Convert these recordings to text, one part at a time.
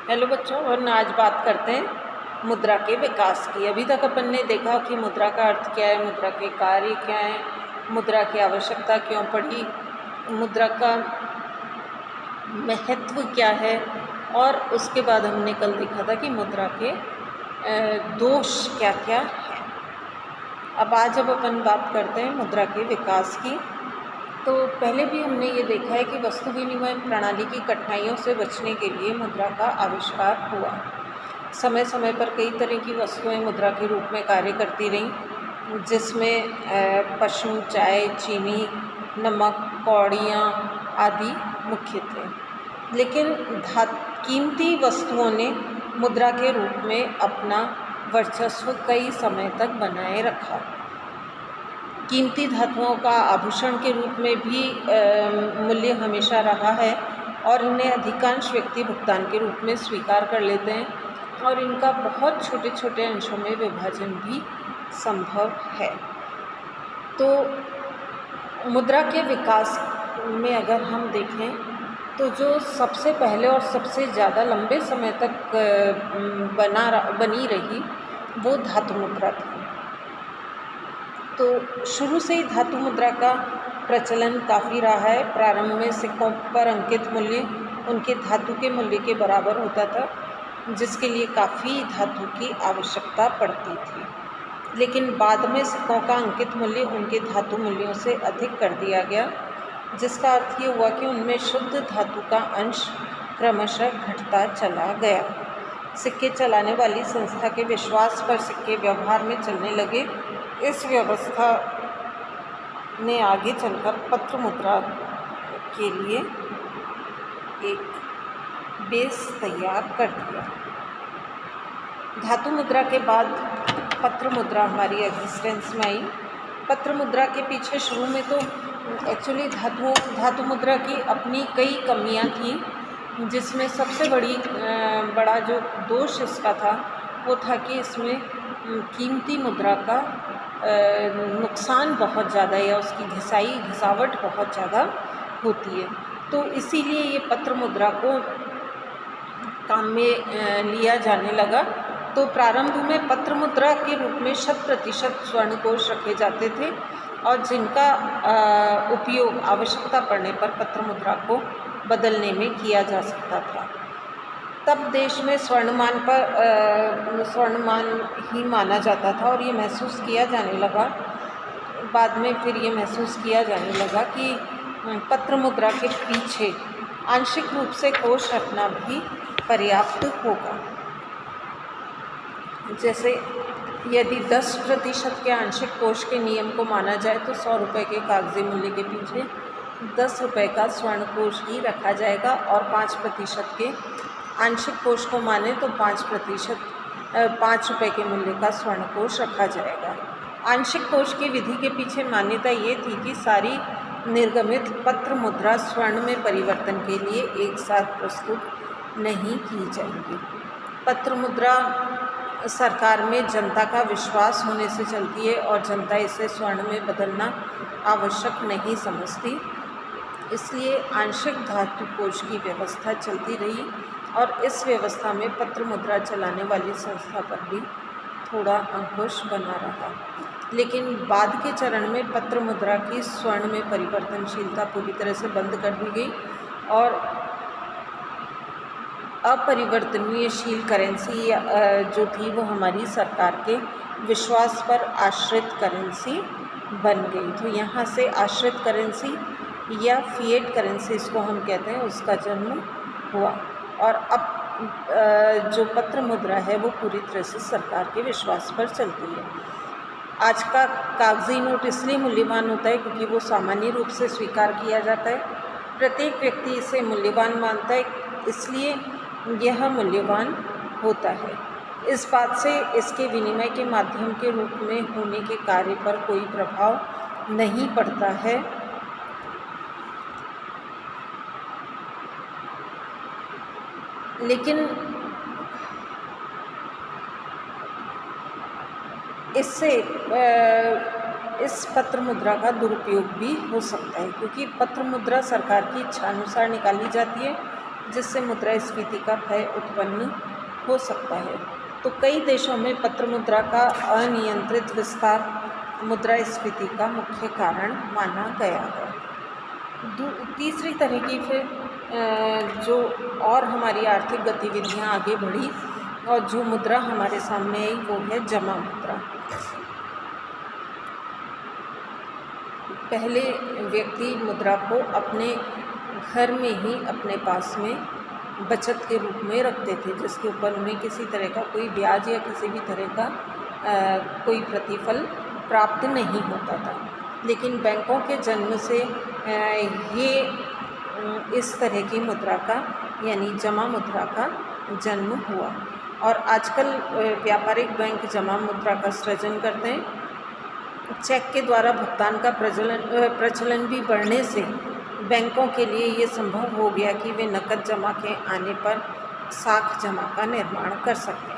Hello बच्चों, और आज बात करते हैं मुद्रा के विकास की। अभी तक अपन ने देखा कि मुद्रा का अर्थ क्या है, मुद्रा के कार्य क्या है, मुद्रा की आवश्यकता क्यों पड़ी, मुद्रा का महत्व क्या है, और उसके बाद हमने कल देखा था कि मुद्रा के दोष क्या क्या हैं। अब आज अपन बात करते हैं मुद्रा के विकास की। तो पहले भी हमने ये देखा है कि वस्तु विनिमय प्रणाली की कठिनाइयों से बचने के लिए मुद्रा का आविष्कार हुआ। समय समय पर कई तरह की वस्तुएं मुद्रा के रूप में कार्य करती रहीं, जिसमें पशु, चाय, चीनी, नमक, कौड़ियाँ आदि मुख्य थे। लेकिन कीमती वस्तुओं ने मुद्रा के रूप में अपना वर्चस्व कई समय तक बनाए रखा। कीमती धातुओं का आभूषण के रूप में भी मूल्य हमेशा रहा है और इन्हें अधिकांश व्यक्ति भुगतान के रूप में स्वीकार कर लेते हैं और इनका बहुत छोटे छोटे अंशों में विभाजन भी संभव है। तो मुद्रा के विकास में अगर हम देखें तो जो सबसे पहले और सबसे ज़्यादा लंबे समय तक बनी रही वो धातु मुद्रा थी। तो शुरू से ही धातु मुद्रा का प्रचलन काफ़ी रहा है। प्रारंभ में सिक्कों पर अंकित मूल्य उनके धातु के मूल्य के बराबर होता था, जिसके लिए काफ़ी धातु की आवश्यकता पड़ती थी। लेकिन बाद में सिक्कों का अंकित मूल्य उनके धातु मूल्यों से अधिक कर दिया गया, जिसका अर्थ ये हुआ कि उनमें शुद्ध धातु का अंश क्रमशः घटता चला गया। सिक्के चलाने वाली संस्था के विश्वास पर सिक्के व्यवहार में चलने लगे। इस व्यवस्था ने आगे चलकर पत्र मुद्रा के लिए एक बेस तैयार कर दिया। धातु मुद्रा के बाद पत्र मुद्रा हमारी एग्जिस्टेंस में आई। पत्र मुद्रा के पीछे शुरू में तो एक्चुअली धातु मुद्रा की अपनी कई कमियां थी, जिसमें सबसे बड़ा जो दोष इसका था वो था कि इसमें कीमती मुद्रा का नुकसान बहुत ज़्यादा या उसकी घिसावट बहुत ज़्यादा होती है। तो इसीलिए ये पत्र मुद्रा को काम में लिया जाने लगा। तो प्रारंभ में पत्र मुद्रा के रूप में 100% स्वर्ण कोष रखे जाते थे और जिनका उपयोग आवश्यकता पड़ने पर पत्र मुद्रा को बदलने में किया जा सकता था। तब देश में स्वर्णमान ही माना जाता था और ये महसूस किया जाने लगा, बाद में फिर ये महसूस किया जाने लगा कि पत्र मुद्रा के पीछे आंशिक रूप से कोष रखना भी पर्याप्त होगा। जैसे यदि 10% के आंशिक कोष के नियम को माना जाए तो 100 रुपये के कागजी मूल्य के पीछे 10 रुपये का स्वर्ण कोष ही रखा जाएगा और 5% के आंशिक कोष को माने तो 5 रुपये के मूल्य का स्वर्ण कोष रखा जाएगा। आंशिक कोष की विधि के पीछे मान्यता ये थी कि सारी निर्गमित पत्र मुद्रा स्वर्ण में परिवर्तन के लिए एक साथ प्रस्तुत नहीं की जाएंगी। पत्र मुद्रा सरकार में जनता का विश्वास होने से चलती है और जनता इसे स्वर्ण में बदलना आवश्यक नहीं समझती, इसलिए आंशिक धातु कोष की व्यवस्था चलती रही और इस व्यवस्था में पत्र मुद्रा चलाने वाली संस्था पर भी थोड़ा अंकुश बना रहा। लेकिन बाद के चरण में पत्र मुद्रा की स्वर्ण में परिवर्तनशीलता पूरी तरह से बंद कर दी गई और अपरिवर्तनीयशील करेंसी जो थी वो हमारी सरकार के विश्वास पर आश्रित करेंसी बन गई। तो यहाँ से आश्रित करेंसी या फिएट करेंसी इसको हम कहते हैं, उसका जन्म हुआ और अब जो पत्र मुद्रा है वो पूरी तरह से सरकार के विश्वास पर चलती है। आज का कागजी नोट इसलिए मूल्यवान होता है क्योंकि वो सामान्य रूप से स्वीकार किया जाता है। प्रत्येक व्यक्ति इसे मूल्यवान मानता है, इसलिए यह मूल्यवान होता है। इस बात से इसके विनिमय के माध्यम के रूप में होने के कार्य पर कोई प्रभाव नहीं पड़ता है। लेकिन इससे इस पत्र मुद्रा का दुरुपयोग भी हो सकता है, क्योंकि पत्र मुद्रा सरकार की इच्छा अनुसार निकाली जाती है जिससे मुद्रास्फीति का भय उत्पन्न हो सकता है। तो कई देशों में पत्र मुद्रा का अनियंत्रित विस्तार मुद्रास्फीति का मुख्य कारण माना गया है। तीसरी तरह की फिर जो और हमारी आर्थिक गतिविधियां आगे बढ़ी और जो मुद्रा हमारे सामने आई वो है जमा मुद्रा। पहले व्यक्ति मुद्रा को अपने घर में ही अपने पास में बचत के रूप में रखते थे, जिसके ऊपर उन्हें किसी तरह का कोई ब्याज या किसी भी तरह का कोई प्रतिफल प्राप्त नहीं होता था। लेकिन बैंकों के जन्म से ये इस तरह की मुद्रा का यानी जमा मुद्रा का जन्म हुआ और आजकल व्यापारिक बैंक जमा मुद्रा का सृजन करते हैं। चेक के द्वारा भुगतान का प्रचलन भी बढ़ने से बैंकों के लिए ये संभव हो गया कि वे नकद जमा के आने पर साख जमा का निर्माण कर सकें।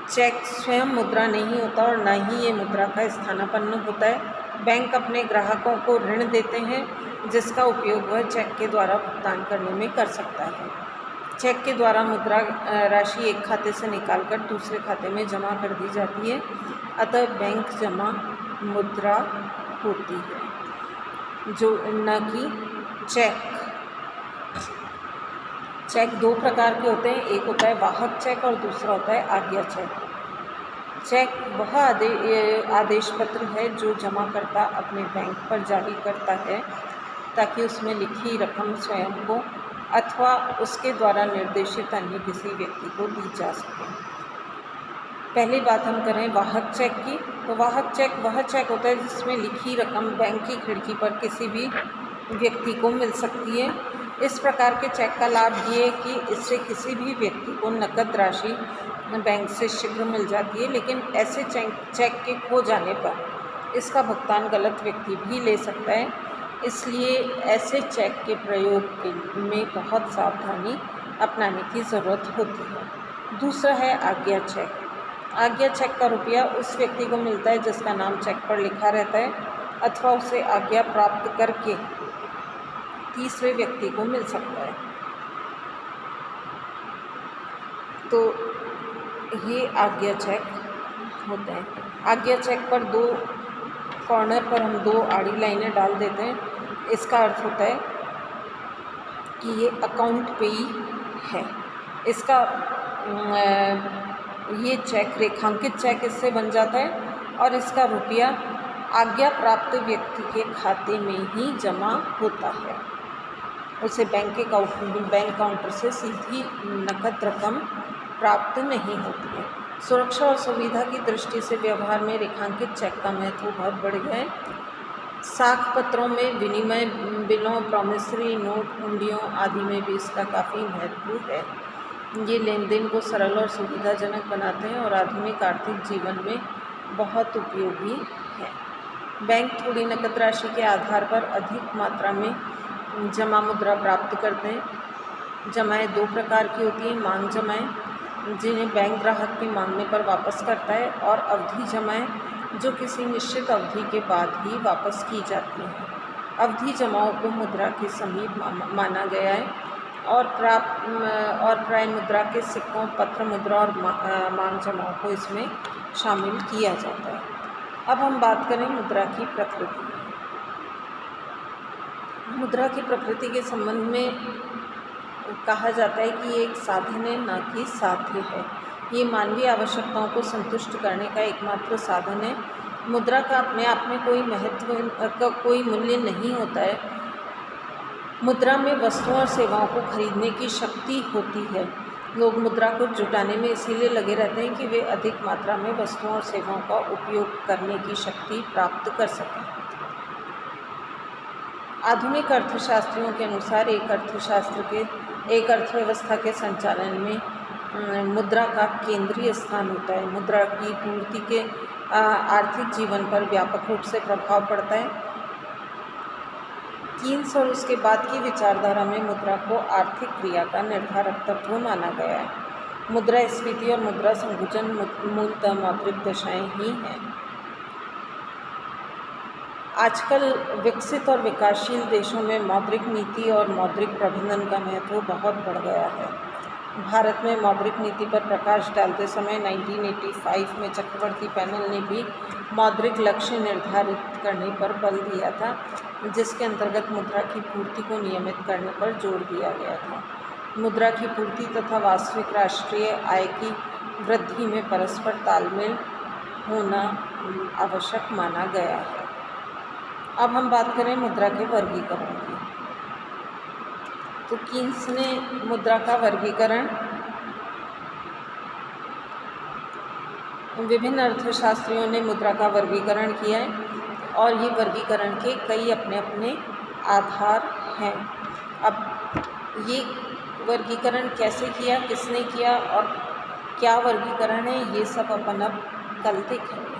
चेक स्वयं मुद्रा नहीं होता और न ही ये मुद्रा का स्थानापन्न होता है। बैंक अपने ग्राहकों को ऋण देते हैं जिसका उपयोग वह चेक के द्वारा भुगतान करने में कर सकता है। चेक के द्वारा मुद्रा राशि एक खाते से निकालकर दूसरे खाते में जमा कर दी जाती है, अतः बैंक जमा मुद्रा होती है जो न कि चेक। चेक दो प्रकार के होते हैं, एक होता है वाहक चेक और दूसरा होता है आज्ञा चेक। चेक वह आदेश पत्र है जो जमाकर्ता अपने बैंक पर जारी करता है ताकि उसमें लिखी रकम स्वयं को अथवा उसके द्वारा निर्देशित अन्य किसी व्यक्ति को दी जा सके। पहली बात हम करें वाहक चेक की, तो वाहक चेक वह चेक होता है जिसमें लिखी रकम बैंक की खिड़की पर किसी भी व्यक्ति को मिल सकती है। इस प्रकार के चेक का लाभ ये है कि इससे किसी भी व्यक्ति को नकद राशि बैंक से शीघ्र मिल जाती है, लेकिन ऐसे चेक के खो जाने पर इसका भुगतान गलत व्यक्ति भी ले सकता है। इसलिए ऐसे चेक के प्रयोग में बहुत सावधानी अपनाने की ज़रूरत होती है। दूसरा है आज्ञा चेक। आज्ञा चेक का रुपया उस व्यक्ति को मिलता है जिसका नाम चेक पर लिखा रहता है अथवा उसे आज्ञा प्राप्त करके तीसरे व्यक्ति को मिल सकता है। तो ये आज्ञा चेक होते हैं। आज्ञा चेक पर दो कॉर्नर पर हम दो आड़ी लाइनें डाल देते हैं। इसका अर्थ होता है कि ये अकाउंट पेई है। इसका ये चेक रेखांकित चेक इससे बन जाता है और इसका रुपया आज्ञा प्राप्त व्यक्ति के खाते में ही जमा होता है। उसे बैंक काउंटर से सीधी नकद रकम प्राप्त नहीं होती है। सुरक्षा और सुविधा की दृष्टि से व्यवहार में रेखांकित चेक का महत्व बहुत बढ़ गया है। साख पत्रों में विनिमय बिलों, प्रॉमिसरी नोट, हुंडियों आदि में भी इसका काफ़ी महत्व है। ये लेन देन को सरल और सुविधाजनक बनाते हैं और आधुनिक आर्थिक जीवन में बहुत उपयोगी है। बैंक थोड़ी नकद राशि के आधार पर अधिक मात्रा में जमा मुद्रा प्राप्त करते हैं। जमाएँ दो प्रकार की होती हैं, मांग जमाएँ जिन्हें बैंक ग्राहक के मांगने पर वापस करता है और अवधि जमाएँ जो किसी निश्चित अवधि के बाद ही वापस की जाती हैं। अवधि जमाओं को मुद्रा के समीप माना गया है और प्राय मुद्रा के सिक्कों, पत्र मुद्रा और मांग जमाओं को इसमें शामिल किया जाता है। अब हम बात करें मुद्रा की प्रकृति। मुद्रा की प्रकृति के संबंध में कहा जाता है कि ये एक साधन है, न कि साध्य है। ये मानवीय आवश्यकताओं को संतुष्ट करने का एकमात्र साधन है। मुद्रा का अपने आप में कोई महत्व का कोई मूल्य नहीं होता है। मुद्रा में वस्तुओं और सेवाओं को खरीदने की शक्ति होती है। लोग मुद्रा को जुटाने में इसीलिए लगे रहते हैं कि वे अधिक मात्रा में वस्तुओं और सेवाओं का उपयोग करने की शक्ति प्राप्त कर सकें। आधुनिक अर्थशास्त्रियों के अनुसार एक अर्थव्यवस्था के संचालन में मुद्रा का केंद्रीय स्थान होता है। मुद्रा की पूर्ति के आर्थिक जीवन पर व्यापक रूप से प्रभाव पड़ता है। कीन्स और उसके बाद की विचारधारा में मुद्रा को आर्थिक क्रिया का निर्धारक तत्व माना गया है। मुद्रास्फीति और मुद्रा संकुचन मूलतः मौद्रिक दशाएं ही हैं। आजकल विकसित और विकासशील देशों में मौद्रिक नीति और मौद्रिक प्रबंधन का महत्व बहुत बढ़ गया है। भारत में मौद्रिक नीति पर प्रकाश डालते समय 1985 में चक्रवर्ती पैनल ने भी मौद्रिक लक्ष्य निर्धारित करने पर बल दिया था, जिसके अंतर्गत मुद्रा की पूर्ति को नियमित करने पर जोर दिया गया था। मुद्रा की पूर्ति तथा वास्तविक राष्ट्रीय आय की वृद्धि में परस्पर तालमेल होना आवश्यक माना गया है। अब हम बात करें मुद्रा के वर्गीकरण की। तो कीन्स ने मुद्रा का वर्गीकरण विभिन्न अर्थशास्त्रियों ने मुद्रा का वर्गीकरण किया है और ये वर्गीकरण के कई अपने अपने आधार हैं। अब ये वर्गीकरण कैसे किया, किसने किया और क्या वर्गीकरण है, ये सब अपन अब कल देखेंगे।